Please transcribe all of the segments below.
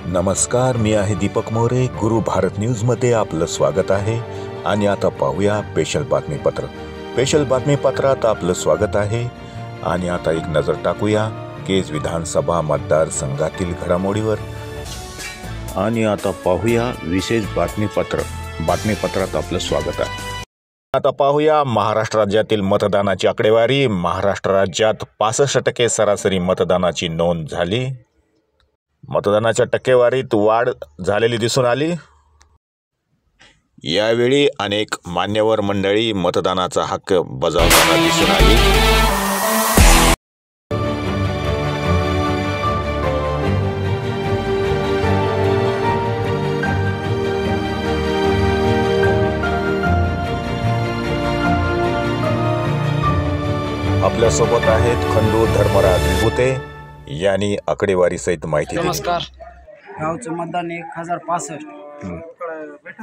नमस्कार, मी आहे दीपक मोरे. गुरु भारत न्यूजमध्ये आपलं स्वागत आहे. आणि आता पाहूया स्पेशल बातमीपत्र. स्पेशल बातमीपत्रात आपलं स्वागत आहे. आणि आता एक नजर टाकूया केज विधानसभा मतदारसंघातील घडामोडीवर. आणि आता पाहूया विशेष बातमीपत्रात आपलं स्वागत आहे. आता पाहूया महाराष्ट्र राज्यातील मतदानाची आकडेवारी. महाराष्ट्र राज्यात 65% सरासरी मतदानाची नोंद झाली. मतदानाच्या टक्केवारीत वाढ झालेली दिसून आली. यावेळी अनेक मान्यवर मंडळी मतदानाचा हक्क बजावताना दिसून आली. आपल्यासोबत आहेत खंडू धर्मराज विभूते यांनी आकडेवारी सहित माहिती दिली. नमस्कार. गावचं मतदान 1065.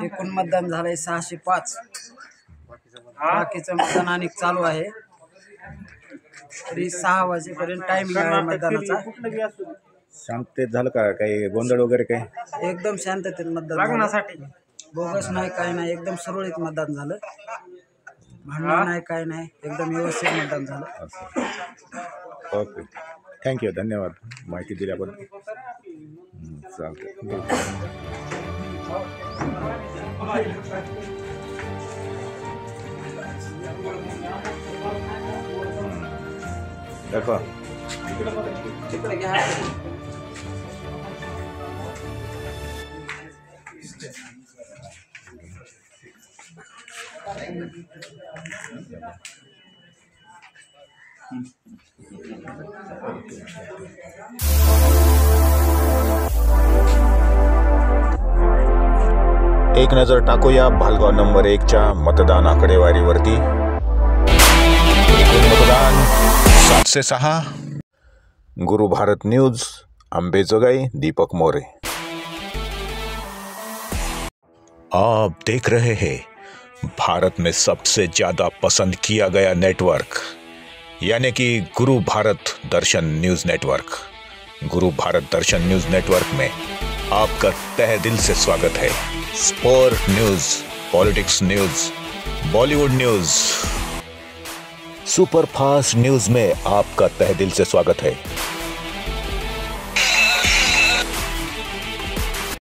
एकूण मतदान झालंय 605. बाकीचं मतदान आणि चालू आहे. तरी 6 वाजेपर्यंत टायमिंग आहे मतदानाचा. शांततेत झालं का? काही गोंधळ वगैरे काय? एकदम शांततेत मतदान झालं. बोगस नाही, काय नाही, एकदम सुरळीत मतदान झालं. भांडण नाही, काय नाही, एकदम व्यवस्थित मतदान झालं. ओके, थँक्यू, धन्यवाद माहिती दिल्याबद्दल. चालतं. दाखवा. एक नजर टाकूया भालगाव नंबर 1च्या मतदान आकडेवारीवरती. एकूण मतदान 706. गुरु भारत न्यूज, अंबेजोगाई, दीपक मोरे. आप देख रहे हैं भारत में सबसे ज्यादा पसंद किया गया नेटवर्क, यानी कि गुरु भारत दर्शन न्यूज नेटवर्क. गुरु भारत दर्शन न्यूज नेटवर्क में आपका तहे दिल से स्वागत है. Sport news, politics news, Bollywood news, super fast news में आपका तहे दिल से स्वागत है.